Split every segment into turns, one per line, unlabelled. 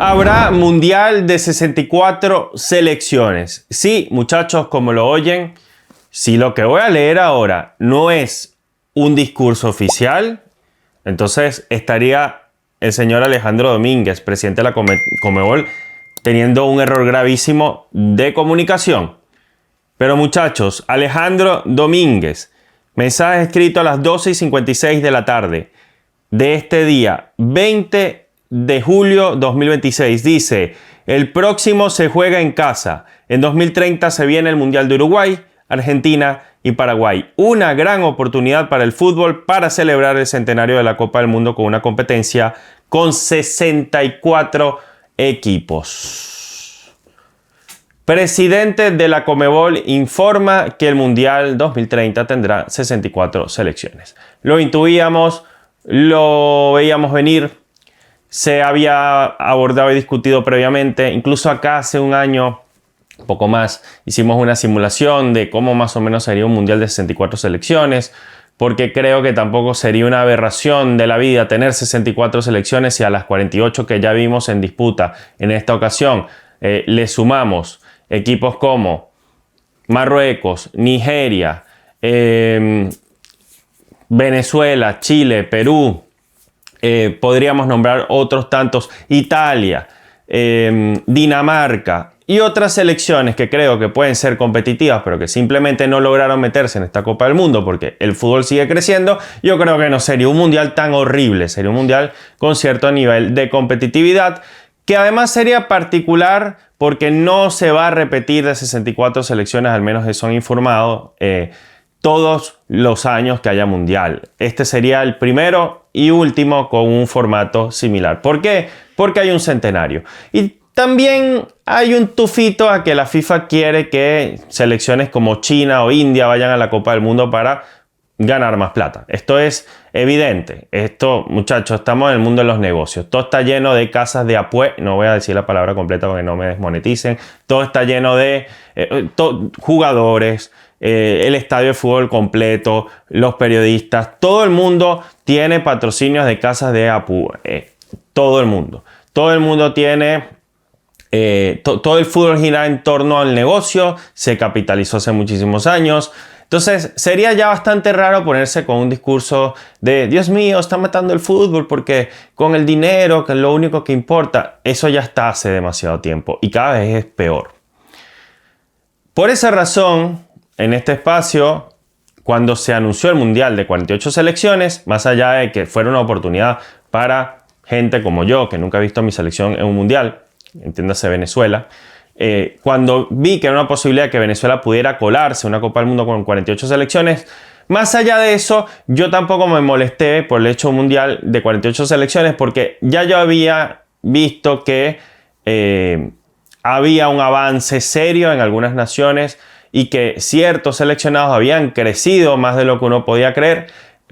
Habrá mundial de 64 selecciones. Sí, muchachos, como lo oyen, si lo que voy a leer ahora no es un discurso oficial, entonces estaría el señor Alejandro Domínguez, presidente de la Conmebol, teniendo un error gravísimo de comunicación. Pero muchachos, Alejandro Domínguez, mensaje escrito a las 12:56 de la tarde de este día, 20 de julio 2026, dice: el próximo se juega en casa. En 2030 se viene el Mundial de Uruguay, Argentina y Paraguay. Una gran oportunidad para el fútbol para celebrar el centenario de la Copa del Mundo con una competencia con 64 equipos. Presidente de la Conmebol informa que el Mundial 2030 tendrá 64 selecciones. Lo intuíamos, lo veíamos venir, se había abordado y discutido previamente. Incluso acá hace un año, poco más, hicimos una simulación de cómo más o menos sería un Mundial de 64 selecciones, porque creo que tampoco sería una aberración de la vida tener 64 selecciones y a las 48 que ya vimos en disputa en esta ocasión le sumamos equipos como Marruecos, Nigeria, Venezuela, Chile, Perú, podríamos nombrar otros tantos, Italia, Dinamarca y otras selecciones que creo que pueden ser competitivas, pero que simplemente no lograron meterse en esta Copa del Mundo porque el fútbol sigue creciendo. Yo creo que no sería un mundial tan horrible, sería un mundial con cierto nivel de competitividad, que además sería particular porque no se va a repetir de 64 selecciones, al menos eso han informado, todos los años que haya mundial. Este sería el primero y último con un formato similar. ¿Por qué? Porque hay un centenario. Y también hay un tufito a que la FIFA quiere que selecciones como China o India vayan a la Copa del Mundo para ganar más plata. Esto es evidente. Esto, muchachos, estamos en el mundo de los negocios. Todo está lleno de casas de apuestas. No voy a decir la palabra completa para que no me desmoneticen. Todo está lleno de jugadores, el estadio de fútbol completo, los periodistas. Todo el mundo tiene patrocinios de casas de apuestas. Todo el mundo. Todo el mundo tiene... todo el fútbol gira en torno al negocio. Se capitalizó hace muchísimos años. Entonces sería ya bastante raro ponerse con un discurso de Dios mío, está matando el fútbol porque con el dinero, que es lo único que importa. Eso ya está hace demasiado tiempo y cada vez es peor. Por esa razón, en este espacio, cuando se anunció el Mundial de 48 selecciones, más allá de que fuera una oportunidad para gente como yo, que nunca he visto a mi selección en un Mundial, entiéndase Venezuela, cuando vi que era una posibilidad que Venezuela pudiera colarse a una Copa del Mundo con 48 selecciones, más allá de eso, yo tampoco me molesté por el hecho mundial de 48 selecciones, porque ya yo había visto que había un avance serio en algunas naciones y que ciertos seleccionados habían crecido más de lo que uno podía creer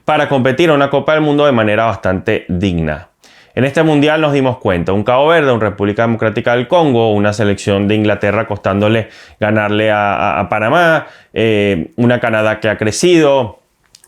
para competir en una Copa del Mundo de manera bastante digna. En este mundial nos dimos cuenta, un Cabo Verde, una República Democrática del Congo, una selección de Inglaterra costándole ganarle a Panamá, una Canadá que ha crecido,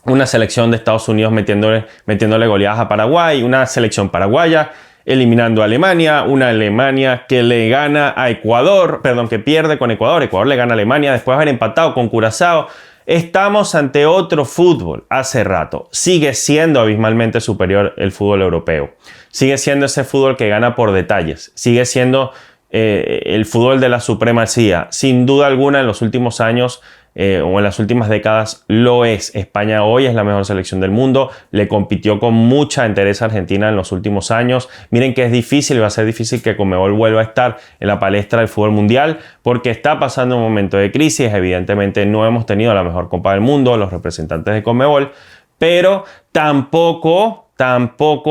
una selección de Estados Unidos metiéndole goleadas a Paraguay, una selección paraguaya eliminando a Alemania, una Alemania que le gana a Ecuador, que pierde con Ecuador, Ecuador le gana a Alemania después de haber empatado con Curazao. Estamos ante otro fútbol hace rato. Sigue siendo abismalmente superior el fútbol europeo. Sigue siendo ese fútbol que gana por detalles. Sigue siendo el fútbol de la supremacía. Sin duda alguna en los últimos años o en las últimas décadas lo es. España hoy es la mejor selección del mundo. Le compitió con mucha entereza a Argentina en los últimos años. Miren que es difícil, va a ser difícil que Conmebol vuelva a estar en la palestra del fútbol mundial porque está pasando un momento de crisis. Evidentemente no hemos tenido la mejor Copa del Mundo, los representantes de Conmebol, pero tampoco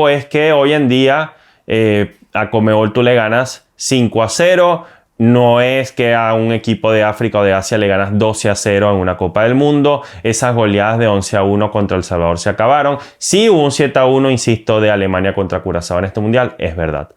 es que hoy en día a Conmebol tú le ganas 5-0. No es que a un equipo de África o de Asia le ganas 12-0 en una Copa del Mundo. Esas goleadas de 11-1 contra El Salvador se acabaron. Sí hubo un 7-1, insisto, de Alemania contra Curazao en este mundial, es verdad.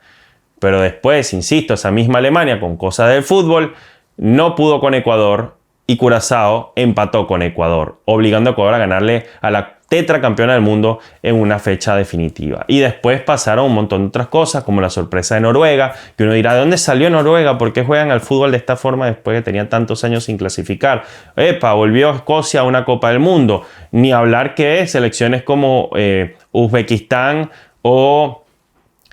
Pero después, insisto, esa misma Alemania con cosas del fútbol no pudo con Ecuador y Curazao empató con Ecuador, obligando a Ecuador a ganarle a la tetracampeona del mundo en una fecha definitiva. Y después pasaron un montón de otras cosas, como la sorpresa de Noruega, que uno dirá, ¿de dónde salió Noruega? ¿Por qué juegan al fútbol de esta forma después que tenían tantos años sin clasificar? Epa, volvió Escocia a una Copa del Mundo. Ni hablar que selecciones como Uzbekistán o...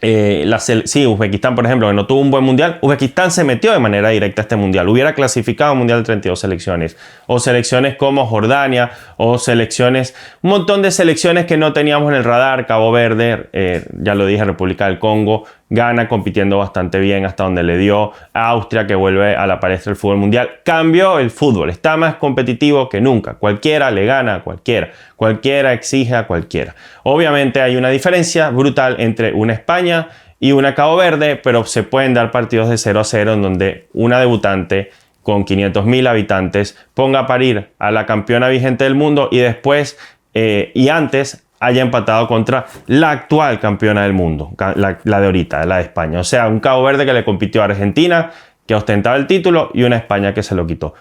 Uzbekistán, por ejemplo, que no tuvo un buen mundial. Uzbekistán se metió de manera directa a este mundial. Hubiera clasificado un mundial de 32 selecciones. O selecciones como Jordania, o selecciones, un montón de selecciones que no teníamos en el radar. Cabo Verde, ya lo dije, República del Congo, Ghana compitiendo bastante bien hasta donde le dio. Austria, que vuelve a la palestra del fútbol mundial. Cambió el fútbol, está más competitivo que nunca. Cualquiera le gana a cualquiera. Cualquiera exige a cualquiera. Obviamente hay una diferencia brutal entre una España y una Cabo Verde, pero se pueden dar partidos de 0-0 en donde una debutante con 500.000 habitantes ponga a parir a la campeona vigente del mundo y después y antes haya empatado contra la actual campeona del mundo, la de ahorita, la de España. O sea, un Cabo Verde que le compitió a Argentina, que ostentaba el título, y una España que se lo quitó.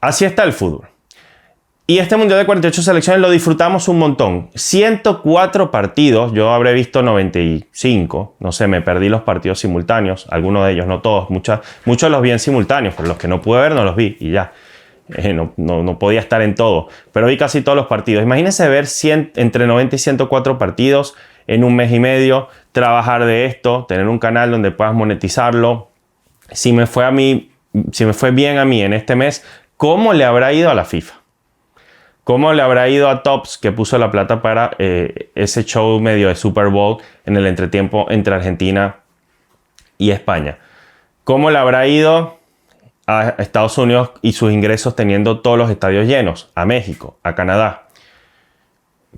Así está el fútbol. Y este mundial de 48 selecciones lo disfrutamos un montón. 104 partidos, yo habré visto 95, no sé, me perdí los partidos simultáneos, algunos de ellos, no todos, muchos los vi en simultáneos, pero los que no pude ver no los vi y ya. No podía estar en todo, pero vi casi todos los partidos. Imagínense ver entre 90 y 104 partidos en un mes y medio, trabajar de esto, tener un canal donde puedas monetizarlo. Si me fue bien a mí en este mes, ¿cómo le habrá ido a la FIFA? ¿Cómo le habrá ido a Tops, que puso la plata para ese show medio de Super Bowl en el entretiempo entre Argentina y España? ¿Cómo le habrá ido a Estados Unidos y sus ingresos teniendo todos los estadios llenos? A México, a Canadá.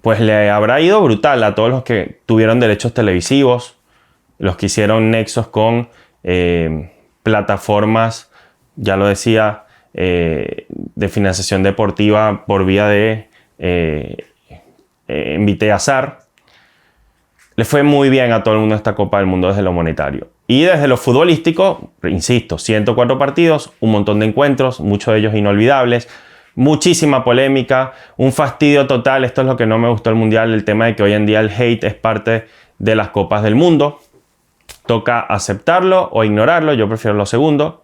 Pues le habrá ido brutal a todos los que tuvieron derechos televisivos, los que hicieron nexos con plataformas, ya lo decía, de financiación deportiva por vía de Inviteazar. Le fue muy bien a todo el mundo esta Copa del Mundo desde lo monetario. Y desde lo futbolístico, insisto, 104 partidos, un montón de encuentros, muchos de ellos inolvidables, muchísima polémica, un fastidio total. Esto es lo que no me gustó del Mundial, el tema de que hoy en día el hate es parte de las Copas del Mundo. Toca aceptarlo o ignorarlo, yo prefiero lo segundo.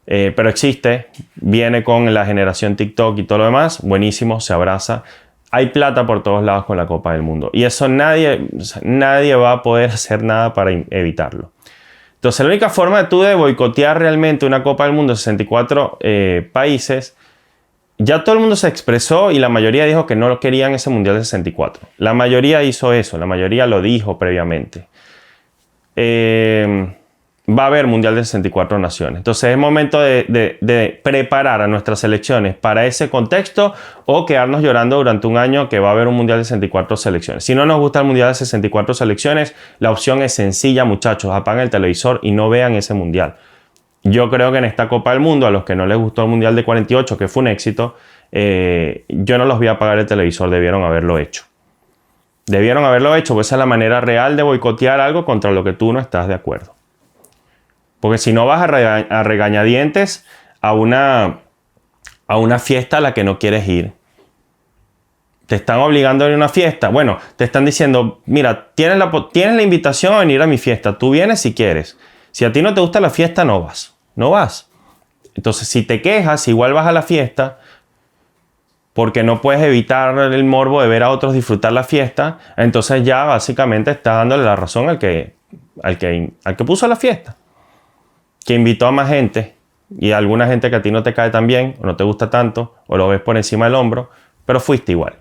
Pero existe, viene con la generación TikTok y todo lo demás, buenísimo, se abraza. Hay plata por todos lados con la Copa del Mundo y eso nadie va a poder hacer nada para evitarlo. Entonces la única forma de boicotear realmente una Copa del Mundo de 64 países, ya todo el mundo se expresó y la mayoría dijo que no querían ese Mundial de 64. La mayoría hizo eso, la mayoría lo dijo previamente. Va a haber Mundial de 64 naciones. Entonces es momento de preparar a nuestras selecciones para ese contexto o quedarnos llorando durante un año que va a haber un Mundial de 64 selecciones. Si no nos gusta el Mundial de 64 selecciones, la opción es sencilla, muchachos. Apaguen el televisor y no vean ese Mundial. Yo creo que en esta Copa del Mundo, a los que no les gustó el Mundial de 48, que fue un éxito, yo no los voy a apagar el televisor. Debieron haberlo hecho. Debieron haberlo hecho, pues esa es la manera real de boicotear algo contra lo que tú no estás de acuerdo. Porque si no vas a regañadientes a una fiesta a la que no quieres ir. Te están obligando a ir a una fiesta. Bueno, te están diciendo, mira, tienes la invitación a venir a mi fiesta. Tú vienes si quieres. Si a ti no te gusta la fiesta, no vas. No vas. Entonces, si te quejas, igual vas a la fiesta porque no puedes evitar el morbo de ver a otros disfrutar la fiesta. Entonces ya básicamente estás dándole la razón al que puso la fiesta, que invitó a más gente y a alguna gente que a ti no te cae tan bien o no te gusta tanto o lo ves por encima del hombro, pero fuiste igual.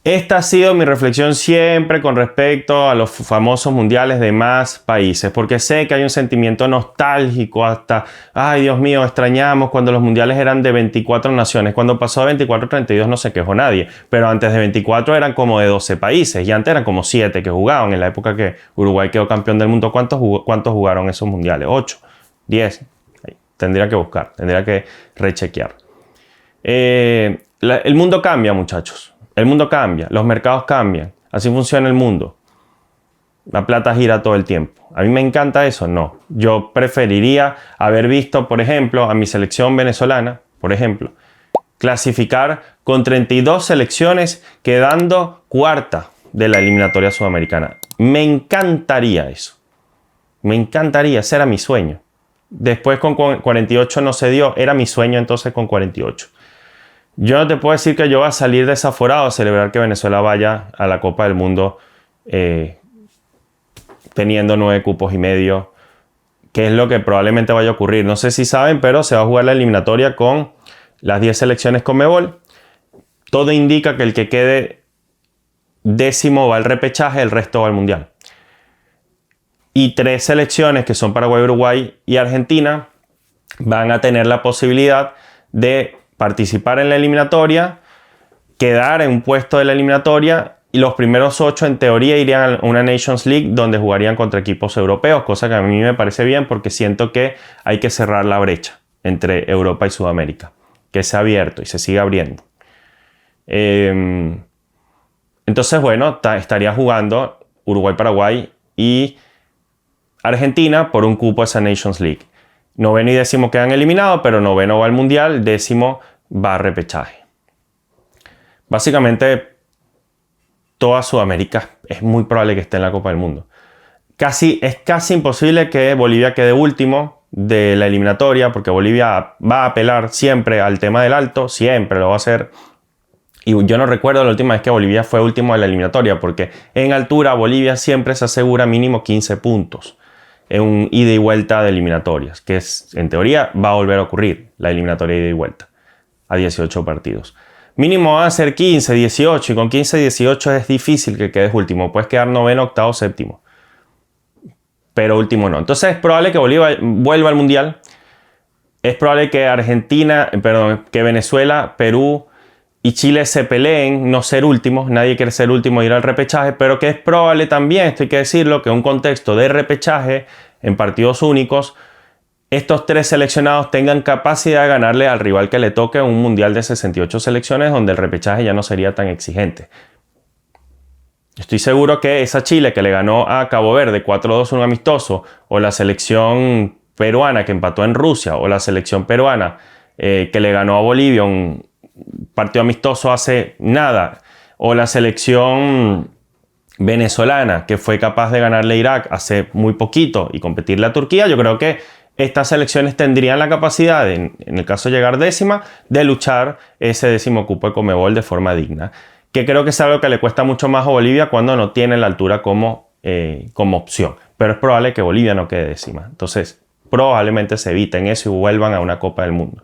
Esta ha sido mi reflexión siempre con respecto a los famosos mundiales de más países, porque sé que hay un sentimiento nostálgico hasta, ay Dios mío, extrañamos cuando los mundiales eran de 24 naciones. Cuando pasó de 24 a 32 no se quejó nadie, pero antes de 24 eran como de 12 países y antes eran como 7 que jugaban. En la época que Uruguay quedó campeón del mundo, ¿cuántos jugaron esos mundiales? 8, 10. Tendría que buscar, tendría que rechequear. El mundo cambia, muchachos. El mundo cambia, los mercados cambian, así funciona el mundo. La plata gira todo el tiempo. ¿A mí me encanta eso? No. Yo preferiría haber visto, por ejemplo, a mi selección venezolana, por ejemplo, clasificar con 32 selecciones, quedando cuarta de la eliminatoria sudamericana. Me encantaría eso. Me encantaría, ese era mi sueño. Después con 48 no se dio, era mi sueño entonces con 48. Yo no te puedo decir que yo voy a salir desaforado a celebrar que Venezuela vaya a la Copa del Mundo teniendo 9 cupos y medio, que es lo que probablemente vaya a ocurrir. No sé si saben, pero se va a jugar la eliminatoria con las 10 selecciones Conmebol. Todo indica que el que quede décimo va al repechaje, el resto va al Mundial. Y 3 selecciones, que son Paraguay, Uruguay y Argentina, van a tener la posibilidad de participar en la eliminatoria, quedar en un puesto de la eliminatoria, y los primeros 8 en teoría irían a una Nations League donde jugarían contra equipos europeos, cosa que a mí me parece bien porque siento que hay que cerrar la brecha entre Europa y Sudamérica, que se ha abierto y se sigue abriendo. Entonces, bueno, estaría jugando Uruguay, Paraguay y Argentina por un cupo a esa Nations League. Noveno y décimo quedan eliminados, pero noveno va al Mundial, décimo va a repechaje. Básicamente, toda Sudamérica es muy probable que esté en la Copa del Mundo. Es casi imposible que Bolivia quede último de la eliminatoria, porque Bolivia va a apelar siempre al tema del alto, siempre lo va a hacer. Y yo no recuerdo la última vez que Bolivia fue último de la eliminatoria, porque en altura Bolivia siempre se asegura mínimo 15 puntos en un ida y vuelta de eliminatorias, que en teoría va a volver a ocurrir, la eliminatoria ida y vuelta, a 18 partidos. Mínimo van a ser 15, 18, y con 15, 18 es difícil que quedes último. Puedes quedar noveno, octavo, séptimo, pero último no. Entonces es probable que Bolivia vuelva al Mundial. Es probable que que Venezuela, Perú y Chile se peleen no ser últimos. Nadie quiere ser último e ir al repechaje, pero que es probable también, esto hay que decirlo, que en un contexto de repechaje en partidos únicos, estos 3 seleccionados tengan capacidad de ganarle al rival que le toque un mundial de 68 selecciones, donde el repechaje ya no sería tan exigente. Estoy seguro que esa Chile que le ganó a Cabo Verde 4-2 un amistoso, o la selección peruana que empató en Rusia, o la selección peruana que le ganó a Bolivia un partido amistoso hace nada, o la selección venezolana que fue capaz de ganarle a Irak hace muy poquito y competirle a Turquía, yo creo que estas selecciones tendrían la capacidad, en el caso de llegar décima, de luchar ese décimo cupo de Conmebol de forma digna, que creo que es algo que le cuesta mucho más a Bolivia cuando no tiene la altura como opción, pero es probable que Bolivia no quede décima. Entonces probablemente se eviten eso y vuelvan a una Copa del Mundo.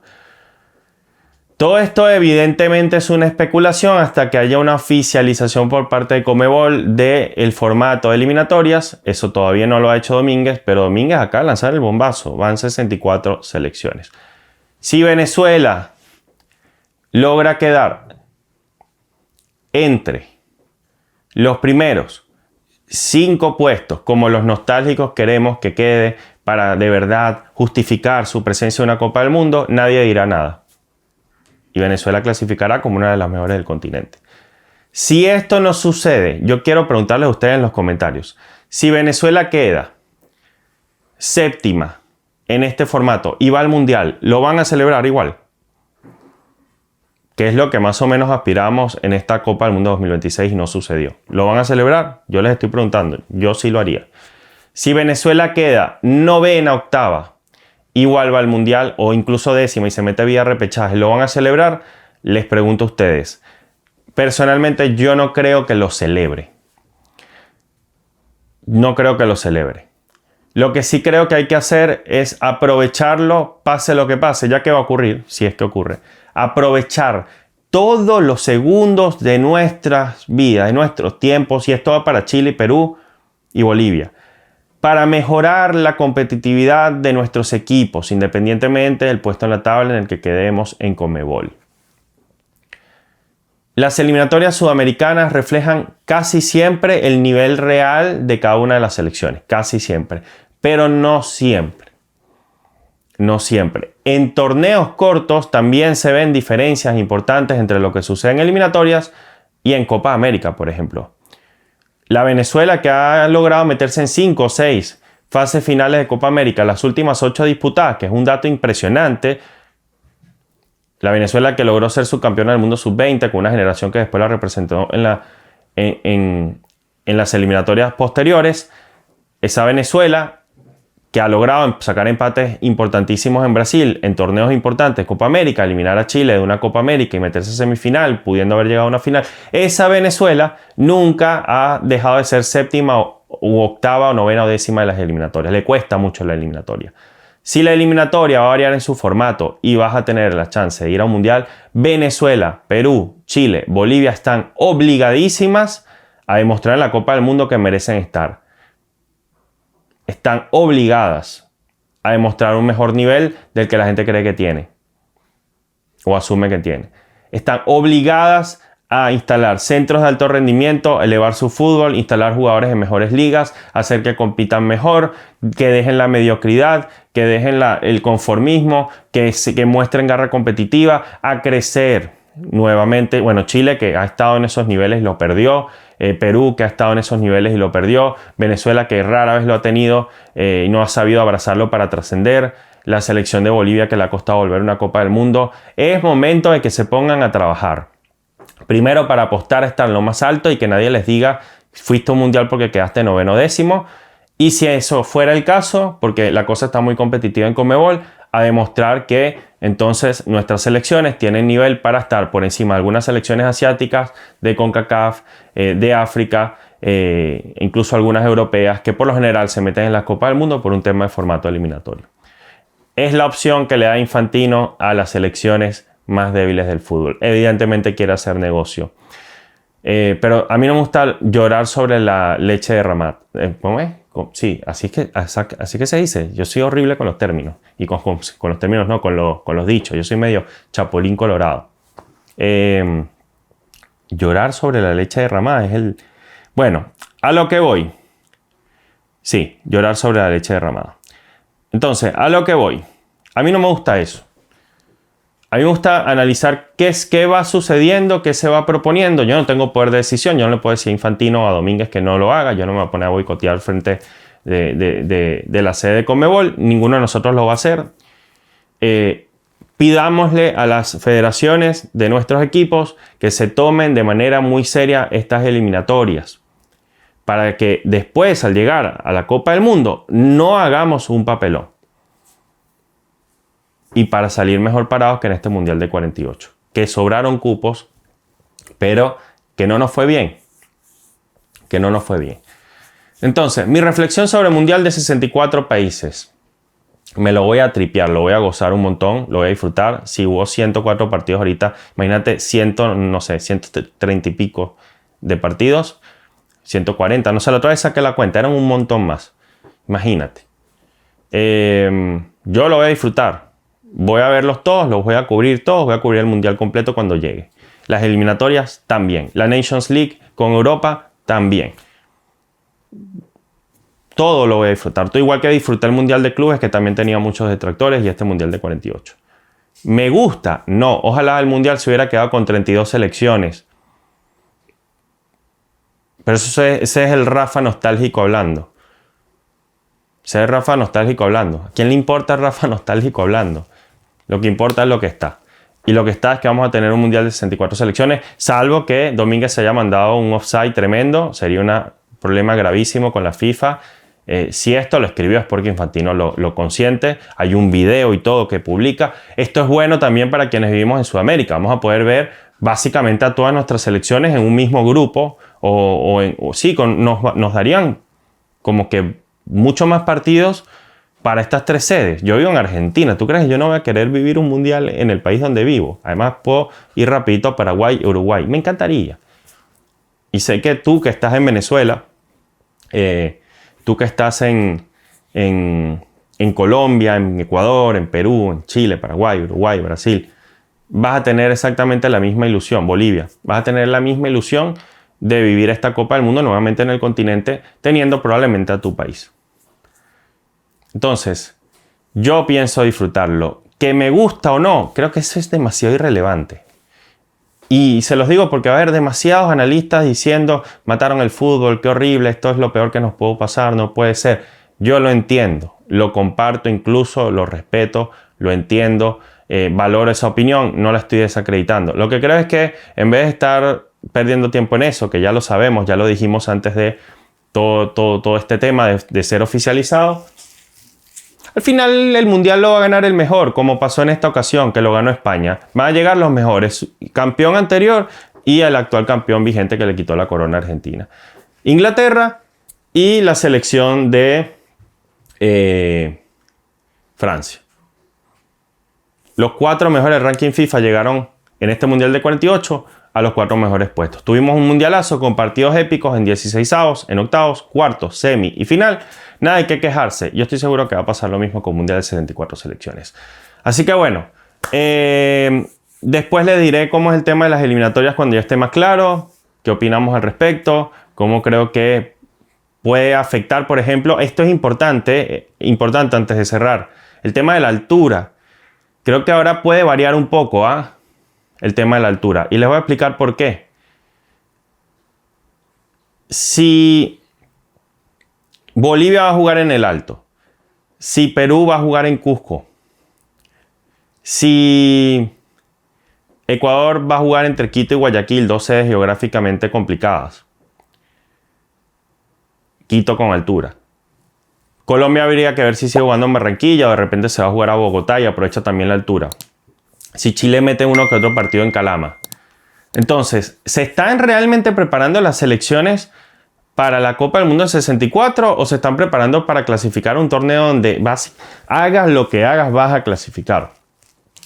Todo esto evidentemente es una especulación hasta que haya una oficialización por parte de Conmebol del formato de eliminatorias. Eso todavía no lo ha hecho Domínguez, pero Domínguez acaba de lanzar el bombazo. Van 64 selecciones. Si Venezuela logra quedar entre los primeros 5 puestos, como los nostálgicos queremos que quede para de verdad justificar su presencia en una Copa del Mundo, nadie dirá nada. Y Venezuela clasificará como una de las mejores del continente. Si esto no sucede, yo quiero preguntarles a ustedes en los comentarios. Si Venezuela queda séptima en este formato y va al Mundial, ¿lo van a celebrar igual? Que es lo que más o menos aspiramos en esta Copa del Mundo 2026 y no sucedió. ¿Lo van a celebrar? Yo les estoy preguntando. Yo sí lo haría. Si Venezuela queda novena, octava, igual va al Mundial o incluso décima y se mete vía repechaje, ¿lo van a celebrar? Les pregunto a ustedes. Personalmente yo no creo que lo celebre. No creo que lo celebre. Lo que sí creo que hay que hacer es aprovecharlo, pase lo que pase, ya que va a ocurrir, si es que ocurre. Aprovechar todos los segundos de nuestras vidas, de nuestros tiempos, y esto va para Chile, Perú y Bolivia, para mejorar la competitividad de nuestros equipos, independientemente del puesto en la tabla en el que quedemos en Conmebol. Las eliminatorias sudamericanas reflejan casi siempre el nivel real de cada una de las selecciones, casi siempre, pero no siempre. No siempre. En torneos cortos también se ven diferencias importantes entre lo que sucede en eliminatorias y en Copa América, por ejemplo. La Venezuela, que ha logrado meterse en 5 o 6 fases finales de Copa América, las últimas 8 disputadas, que es un dato impresionante, La Venezuela que logró ser subcampeona del mundo sub-20 con una generación que después la representó en las eliminatorias posteriores. Esa Venezuela que ha logrado sacar empates importantísimos en Brasil, en torneos importantes, Copa América, eliminar a Chile de una Copa América y meterse a semifinal, pudiendo haber llegado a una final. Esa Venezuela nunca ha dejado de ser séptima u octava o novena o décima de las eliminatorias. Le cuesta mucho la eliminatoria. Si la eliminatoria va a variar en su formato y vas a tener la chance de ir a un mundial, Venezuela, Perú, Chile, Bolivia están obligadísimas a demostrar en la Copa del Mundo que merecen estar. Están obligadas a demostrar un mejor nivel del que la gente cree que tiene o asume que tiene. Están obligadas a instalar centros de alto rendimiento, elevar su fútbol, instalar jugadores en mejores ligas, hacer que compitan mejor, que dejen la mediocridad, que dejen el conformismo, que muestren garra competitiva, a crecer nuevamente. Bueno, Chile, que ha estado en esos niveles, lo perdió. Perú, que ha estado en esos niveles y lo perdió. Venezuela, que rara vez lo ha tenido y no ha sabido abrazarlo para trascender. La selección de Bolivia, que le ha costado volver a una Copa del Mundo. Es momento de que se pongan a trabajar. Primero, para apostar a estar en lo más alto y que nadie les diga fuiste a un mundial porque quedaste noveno décimo. Y si eso fuera el caso, porque la cosa está muy competitiva en Conmebol, a demostrar que entonces nuestras selecciones tienen nivel para estar por encima de algunas selecciones asiáticas, de CONCACAF, de África, incluso algunas europeas, que por lo general se meten en la Copa del Mundo por un tema de formato eliminatorio. Es la opción que le da Infantino a las selecciones más débiles del fútbol. Evidentemente quiere hacer negocio. Pero a mí no me gusta llorar sobre la leche derramada. ¿Cómo es? Sí, así que se dice. Yo soy horrible con los términos. Y con los términos no, con los dichos. Yo soy medio chapulín colorado. Llorar sobre la leche derramada es el... Bueno, a lo que voy. Sí, llorar sobre la leche derramada. Entonces, a lo que voy. A mí no me gusta eso. A mí me gusta analizar qué va sucediendo, qué se va proponiendo. Yo no tengo poder de decisión. Yo no le puedo decir a Infantino o a Domínguez que no lo haga. Yo no me voy a poner a boicotear frente de la sede de Conmebol. Ninguno de nosotros lo va a hacer. Pidámosle a las federaciones de nuestros equipos que se tomen de manera muy seria estas eliminatorias. Para que después, al llegar a la Copa del Mundo, no hagamos un papelón. Y para salir mejor parados que en este Mundial de 48. Que sobraron cupos, pero que no nos fue bien. Que no nos fue bien. Entonces, mi reflexión sobre el Mundial de 64 países. Me lo voy a tripear, lo voy a gozar un montón, lo voy a disfrutar. Si hubo 104 partidos ahorita, imagínate 130 y pico de partidos. 140, no sé, la otra vez saqué la cuenta, eran un montón más. Imagínate. Yo lo voy a disfrutar. Voy a verlos todos, los voy a cubrir todos, voy a cubrir el Mundial completo cuando llegue. Las eliminatorias también. La Nations League con Europa también. Todo lo voy a disfrutar. Todo igual que disfruté el Mundial de Clubes, que también tenía muchos detractores, y este Mundial de 48. ¿Me gusta? No. Ojalá el Mundial se hubiera quedado con 32 selecciones. Pero ese es el Rafa nostálgico hablando. Ese es el Rafa nostálgico hablando. ¿A quién le importa el Rafa nostálgico hablando? Lo que importa es lo que está. Y lo que está es que vamos a tener un Mundial de 64 selecciones, salvo que Domínguez se haya mandado un offside tremendo. Sería un problema gravísimo con la FIFA. Si esto lo escribió es porque Infantino lo consiente. Hay un video y todo que publica. Esto es bueno también para quienes vivimos en Sudamérica. Vamos a poder ver básicamente a todas nuestras selecciones en un mismo grupo. Nos darían como que mucho más partidos para estas tres sedes. Yo vivo en Argentina. ¿Tú crees que yo no voy a querer vivir un mundial en el país donde vivo? Además, puedo ir rapidito a Paraguay y Uruguay. Me encantaría. Y sé que tú que estás en Venezuela, tú que estás en Colombia, en Ecuador, en Perú, en Chile, Paraguay, Uruguay, Brasil, vas a tener exactamente la misma ilusión. Bolivia, vas a tener la misma ilusión de vivir esta Copa del Mundo nuevamente en el continente, teniendo probablemente a tu país. Entonces, yo pienso disfrutarlo. Que me gusta o no, creo que eso es demasiado irrelevante. Y se los digo porque va a haber demasiados analistas diciendo mataron el fútbol, qué horrible, esto es lo peor que nos pudo pasar, no puede ser. Yo lo entiendo, lo comparto incluso, lo respeto, lo entiendo. valoro esa opinión, no la estoy desacreditando. Lo que creo es que en vez de estar perdiendo tiempo en eso, que ya lo sabemos, ya lo dijimos antes de todo este tema de ser oficializado, al final el mundial lo va a ganar el mejor, como pasó en esta ocasión, que lo ganó España. Van a llegar los mejores, campeón anterior y el actual campeón vigente que le quitó la corona a Argentina. Inglaterra y la selección de Francia. Los 4 mejores ranking FIFA llegaron en este mundial de 48 a los 4 mejores puestos. Tuvimos un mundialazo con partidos épicos en 16avos, en octavos, cuartos, semi y final. Nada de qué quejarse. Yo estoy seguro que va a pasar lo mismo con un mundial de 74 selecciones. Así que bueno, después les diré cómo es el tema de las eliminatorias cuando ya esté más claro, qué opinamos al respecto, cómo creo que puede afectar, por ejemplo, esto es importante antes de cerrar, el tema de la altura. Creo que ahora puede variar un poco, el tema de la altura. Y les voy a explicar por qué. Si Bolivia va a jugar en el Alto, si Perú va a jugar en Cusco, si Ecuador va a jugar entre Quito y Guayaquil, 2 sedes geográficamente complicadas, Quito con altura. Colombia habría que ver si sigue jugando en Barranquilla o de repente se va a jugar a Bogotá y aprovecha también la altura. Si Chile mete uno que otro partido en Calama. Entonces, ¿se están realmente preparando las selecciones para la Copa del Mundo del 64 o se están preparando para clasificar un torneo donde hagas lo que hagas, vas a clasificar?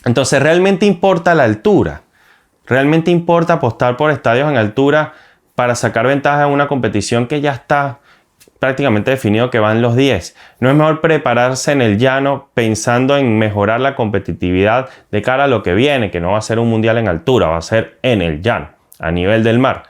Entonces, ¿realmente importa la altura? ¿Realmente importa apostar por estadios en altura para sacar ventaja en una competición que ya está prácticamente definido que van los 10? ¿No es mejor prepararse en el llano pensando en mejorar la competitividad de cara a lo que viene, que no va a ser un mundial en altura, va a ser en el llano, a nivel del mar?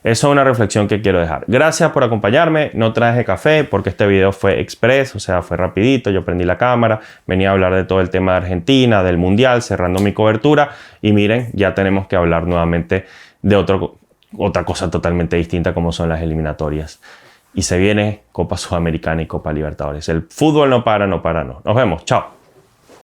Eso es una reflexión que quiero dejar. Gracias por acompañarme. No traje café porque este video fue express, o sea, fue rapidito. Yo prendí la cámara, venía a hablar de todo el tema de Argentina, del mundial, cerrando mi cobertura. Y miren, ya tenemos que hablar nuevamente de otra cosa totalmente distinta como son las eliminatorias. Y se viene Copa Sudamericana y Copa Libertadores. El fútbol no para, no. Nos vemos. Chao.